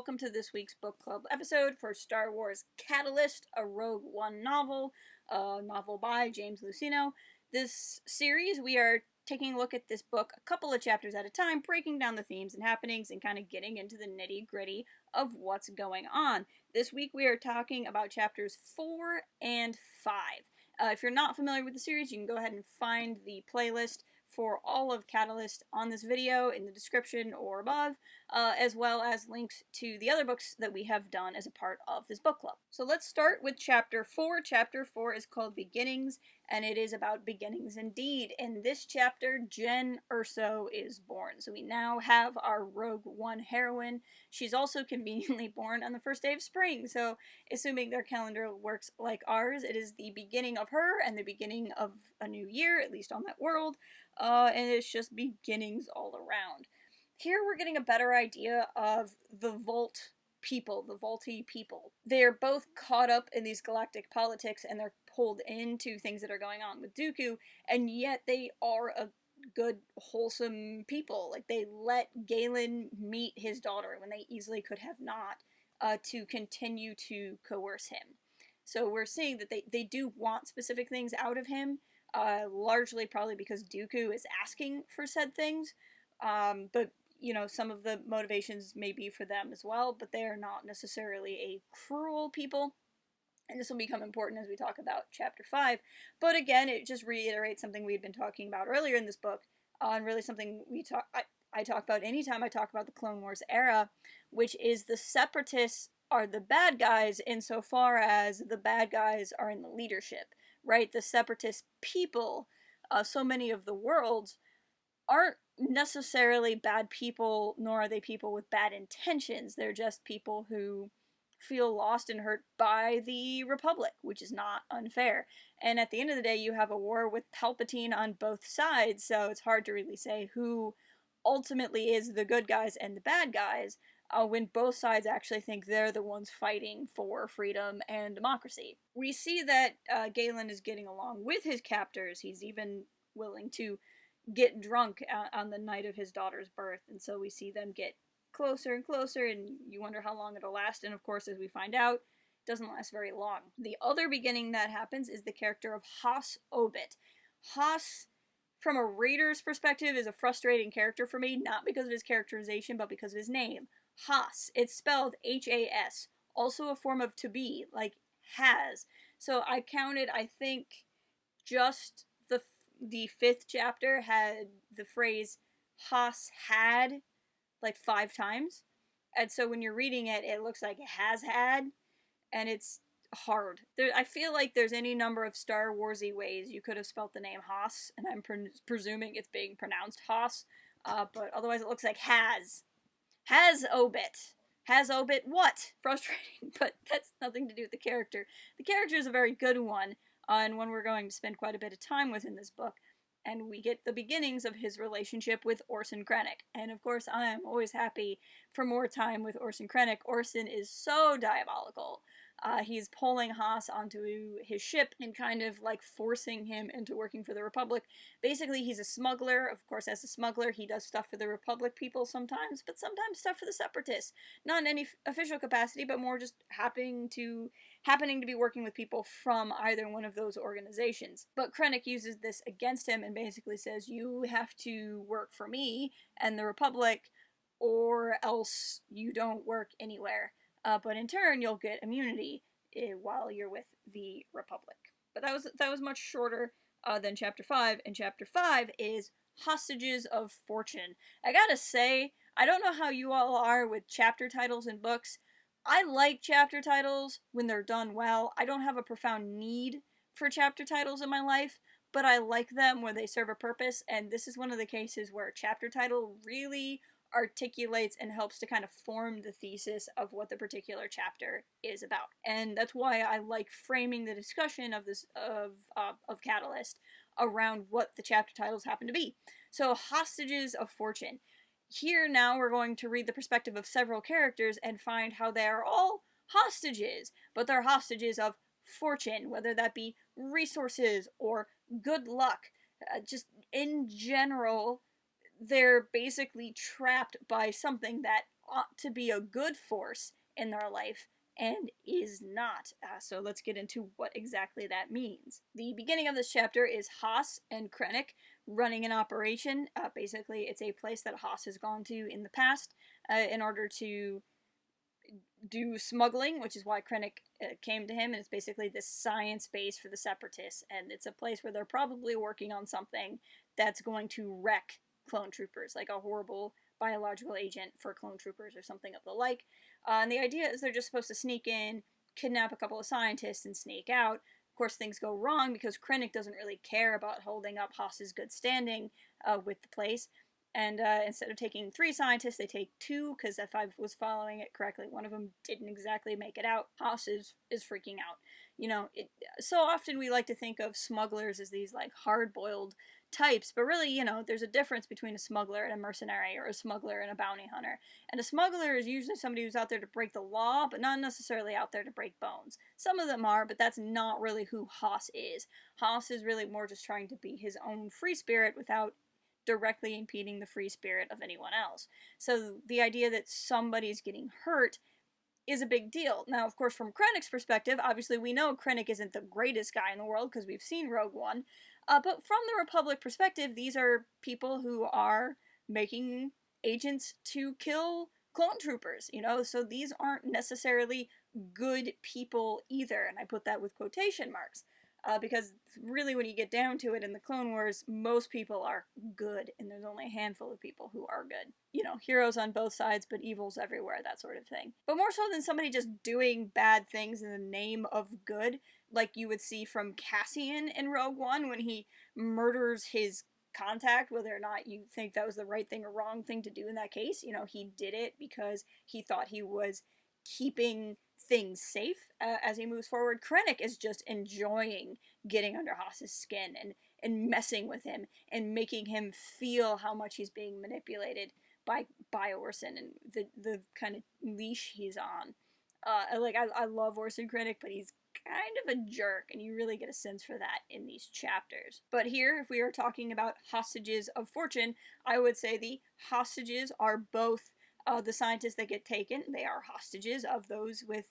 welcome to this week's book club episode for Star Wars Catalyst, a Rogue One novel, a novel by James Luceno. This series, we are taking a look at this book a couple of chapters at a time, breaking down the themes and happenings and kind of getting into the nitty-gritty of what's going on. This week we are talking about chapters 4 and 5. If you're not familiar with the series, you can go ahead and find the playlist for all of Catalyst on this video in the description or above, as well as links to the other books that we have done as a part of this book club. So let's start with Chapter 4. Chapter 4 is called Beginnings, and it is about beginnings indeed. In this chapter, Jyn Erso is born. So we now have our Rogue One heroine. She's also conveniently born on the first day of spring, so assuming their calendar works like ours, it is the beginning of her and the beginning of a new year, at least on that world. And it's just beginnings all around. Here we're getting a better idea of the Volt people, the Volty people. They're both caught up in these galactic politics and they're pulled into things that are going on with Dooku, and yet they are a good, wholesome people. Like, they let Galen meet his daughter when they easily could have not, to continue to coerce him. So we're seeing that they do want specific things out of him, largely probably because Dooku is asking for said things, but, you know, some of the motivations may be for them as well, but they are not necessarily a cruel people, and this will become important as we talk about Chapter 5, but again, it just reiterates something we've been talking about earlier in this book, and really something I talk about anytime I talk about the Clone Wars era, which is the Separatists are the bad guys insofar as the bad guys are in the leadership. Right, the Separatist people, so many of the worlds, aren't necessarily bad people, nor are they people with bad intentions. They're just people who feel lost and hurt by the Republic, which is not unfair. And at the end of the day, you have a war with Palpatine on both sides, so it's hard to really say who ultimately is the good guys and the bad guys, when both sides actually think they're the ones fighting for freedom and democracy. We see that Galen is getting along with his captors. He's even willing to get drunk on the night of his daughter's birth, and so we see them get closer and closer, and you wonder how long it'll last, and of course, as we find out, it doesn't last very long. The other beginning that happens is the character of Haas Obit. Haas, from a reader's perspective, is a frustrating character for me, not because of his characterization, but because of his name. Haas. It's spelled H-A-S. Also a form of to be, like has. So I counted, I think, just the 5th chapter had the phrase Haas had like 5 times. And so when you're reading it, it looks like it has had, and it's hard. I feel like there's any number of Star Warsy ways you could have spelt the name Haas, and I'm presuming it's being pronounced Haas, but otherwise it looks like has. Has Obit. Has Obit what? Frustrating, but that's nothing to do with the character. The character is a very good one, and one we're going to spend quite a bit of time with in this book, and we get the beginnings of his relationship with Orson Krennic. And of course, I am always happy for more time with Orson Krennic. Orson is so diabolical. He's pulling Haas onto his ship and kind of like forcing him into working for the Republic. Basically, he's a smuggler. Of course, as a smuggler, he does stuff for the Republic people sometimes, but sometimes stuff for the Separatists. Not in any official capacity, but more just happening to be working with people from either one of those organizations. But Krennic uses this against him and basically says, you have to work for me and the Republic, or else you don't work anywhere. But in turn, you'll get immunity while you're with the Republic. But that was much shorter than Chapter 5, and Chapter 5 is Hostages of Fortune. I gotta say, I don't know how you all are with chapter titles in books. I like chapter titles when they're done well. I don't have a profound need for chapter titles in my life, but I like them when they serve a purpose, and this is one of the cases where a chapter title really articulates and helps to kind of form the thesis of what the particular chapter is about. And that's why I like framing the discussion of this of Catalyst around what the chapter titles happen to be. So, Hostages of Fortune. Here now we're going to read the perspective of several characters and find how they are all hostages, but they're hostages of fortune, whether that be resources or good luck. Just in general, they're basically trapped by something that ought to be a good force in their life and is not. So let's get into what exactly that means. The beginning of this chapter is Haas and Krennic running an operation. Basically, it's a place that Haas has gone to in the past in order to do smuggling, which is why Krennic came to him, and it's basically this science base for the Separatists, and it's a place where they're probably working on something that's going to wreck clone troopers, like a horrible biological agent for clone troopers or something of the like. And the idea is they're just supposed to sneak in, kidnap a couple of scientists, and sneak out. Of course, things go wrong because Krennic doesn't really care about holding up Haas's good standing with the place. And instead of taking 3 scientists, they take 2, because if I was following it correctly, one of them didn't exactly make it out. Haas is freaking out. You know, so often we like to think of smugglers as these, like, hard-boiled types, but really, you know, there's a difference between a smuggler and a mercenary, or a smuggler and a bounty hunter. And a smuggler is usually somebody who's out there to break the law, but not necessarily out there to break bones. Some of them are, but that's not really who Haas is. Haas is really more just trying to be his own free spirit without directly impeding the free spirit of anyone else. So the idea that somebody's getting hurt is a big deal. Now, of course, from Krennic's perspective, obviously we know Krennic isn't the greatest guy in the world because we've seen Rogue One, but from the Republic perspective, these are people who are making agents to kill clone troopers, you know, so these aren't necessarily good people either, and I put that with quotation marks. Because really, when you get down to it in the Clone Wars, most people are good, and there's only a handful of people who are good. You know, heroes on both sides, but evils everywhere, that sort of thing. But more so than somebody just doing bad things in the name of good, like you would see from Cassian in Rogue One when he murders his contact, whether or not you think that was the right thing or wrong thing to do in that case. You know, he did it because he thought he was keeping things safe as he moves forward. Krennic is just enjoying getting under Haas's skin and messing with him and making him feel how much he's being manipulated by Orson and the kind of leash he's on. I love Orson Krennic, but he's kind of a jerk, and you really get a sense for that in these chapters. But here, if we are talking about hostages of fortune, I would say the hostages are both the scientists that get taken. They are hostages of those with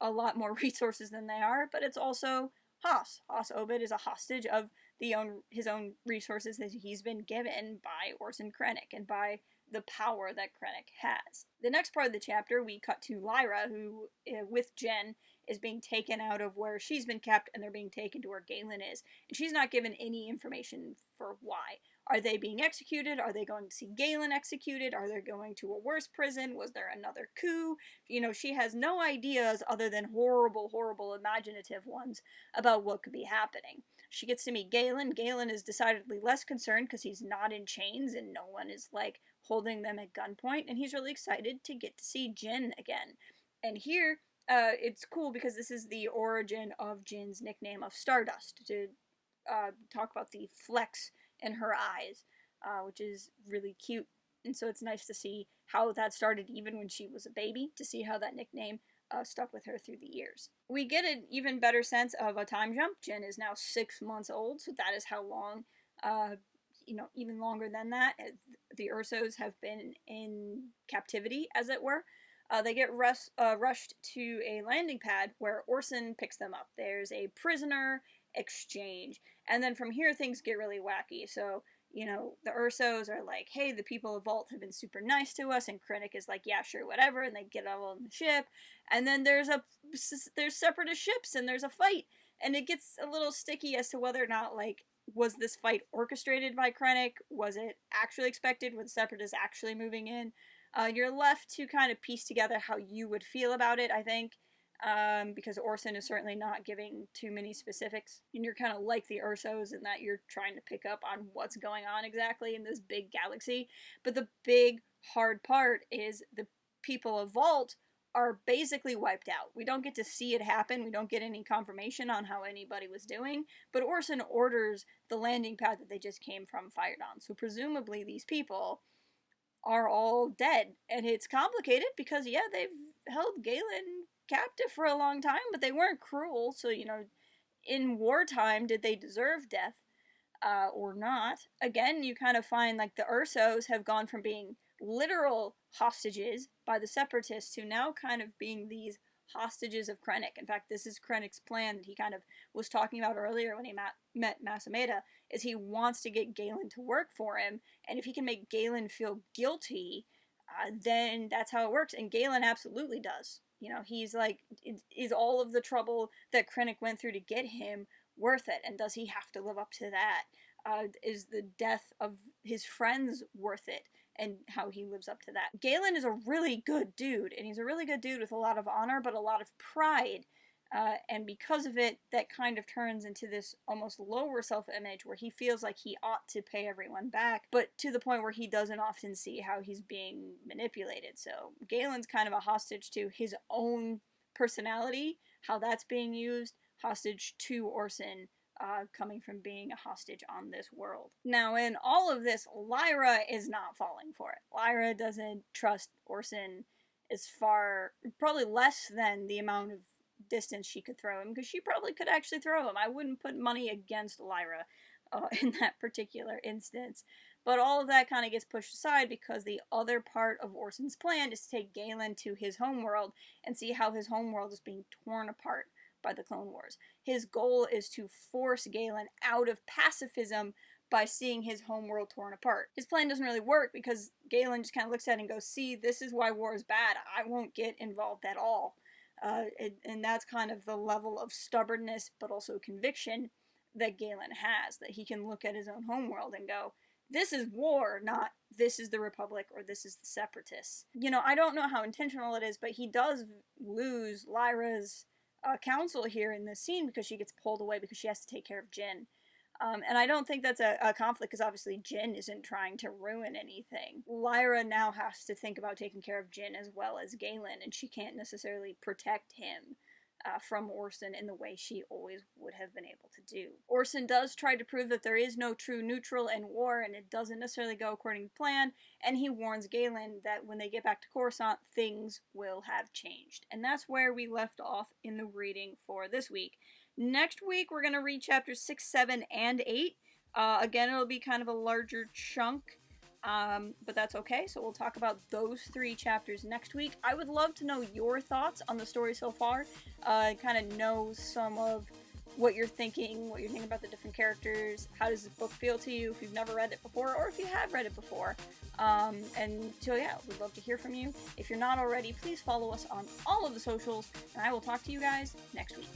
a lot more resources than they are, but it's also Haas. Haas Obed is a hostage of his own resources that he's been given by Orson Krennic and by the power that Krennic has. The next part of the chapter, we cut to Lyra, who, with Jen, is being taken out of where she's been kept, and they're being taken to where Galen is. And she's not given any information for why. Are they being executed? Are they going to see Galen executed? Are they going to a worse prison? Was there another coup? You know, she has no ideas other than horrible, horrible imaginative ones about what could be happening. She gets to meet Galen. Galen is decidedly less concerned because he's not in chains and no one is, like, holding them at gunpoint, and he's really excited to get to see Jin again. And here, it's cool because this is the origin of Jin's nickname of Stardust, to talk about the flecks in her eyes, which is really cute. And so it's nice to see how that started even when she was a baby, to see how that nickname stuck with her through the years. We get an even better sense of a time jump. Jin is now 6 months old, so that is how long, even longer than that, the Ursos have been in captivity, as it were. They get rushed to a landing pad where Orson picks them up. There's a prisoner exchange, and then from here things get really wacky. So, you know, the Ursos are like, hey, the people of Vault have been super nice to us, and Krennic is like, yeah, sure, whatever, and they get all on the ship, and then there's separatist ships, and there's a fight, and it gets a little sticky as to whether or not, like, was this fight orchestrated by Krennic? Was it actually expected? Were the separatists actually moving in? You're left to kind of piece together how you would feel about it, I think, because Orson is certainly not giving too many specifics. And you're kind of like the Ursos in that you're trying to pick up on what's going on exactly in this big galaxy. But the big, hard part is the people of Vault are basically wiped out. We don't get to see it happen. We don't get any confirmation on how anybody was doing. But Orson orders the landing pad that they just came from fired on. So presumably these people are all dead. And it's complicated because, yeah, they've held Galen captive for a long time, but they weren't cruel. So, you know, in wartime, did they deserve death or not? Again, you kind of find like the Ursos have gone from being literal hostages by the Separatists, who now kind of being these hostages of Krennic. In fact, this is Krennic's plan that he kind of was talking about earlier when he met Masameda, is he wants to get Galen to work for him, and if he can make Galen feel guilty, then that's how it works. And Galen absolutely does. You know, he's like, is all of the trouble that Krennic went through to get him worth it? And does he have to live up to that? Is the death of his friends worth it? And how he lives up to that. Galen is a really good dude, and he's a really good dude with a lot of honor, but a lot of pride. And because of it, that kind of turns into this almost lower self-image where he feels like he ought to pay everyone back, but to the point where he doesn't often see how he's being manipulated. So Galen's kind of a hostage to his own personality, how that's being used, hostage to Orson, coming from being a hostage on this world. Now, in all of this, Lyra is not falling for it. Lyra doesn't trust Orson as far, probably less than the amount of distance she could throw him, because she probably could actually throw him. I wouldn't put money against Lyra in that particular instance. But all of that kind of gets pushed aside because the other part of Orson's plan is to take Galen to his homeworld and see how his homeworld is being torn apart by the Clone Wars. His goal is to force Galen out of pacifism by seeing his homeworld torn apart. His plan doesn't really work because Galen just kind of looks at it and goes, see, this is why war is bad. I won't get involved at all. And that's kind of the level of stubbornness but also conviction that Galen has, that he can look at his own homeworld and go, this is war, not this is the Republic or this is the Separatists. You know, I don't know how intentional it is, but he does lose Lyra's counsel here in this scene because she gets pulled away because she has to take care of Jyn. And I don't think that's a conflict because obviously Jyn isn't trying to ruin anything. Lyra now has to think about taking care of Jyn as well as Galen, and she can't necessarily protect him from Orson in the way she always would have been able to do. Orson does try to prove that there is no true neutral in war, and it doesn't necessarily go according to plan, and he warns Galen that when they get back to Coruscant, things will have changed. And that's where we left off in the reading for this week. Next week, we're going to read chapters 6, 7, and 8. Again, it'll be kind of a larger chunk, but that's okay. So we'll talk about those 3 chapters next week. I would love to know your thoughts on the story so far. Kind of know some of what you're thinking about the different characters. How does this book feel to you if you've never read it before, or if you have read it before? And so yeah, we'd love to hear from you. If you're not already, please follow us on all of the socials, and I will talk to you guys next week.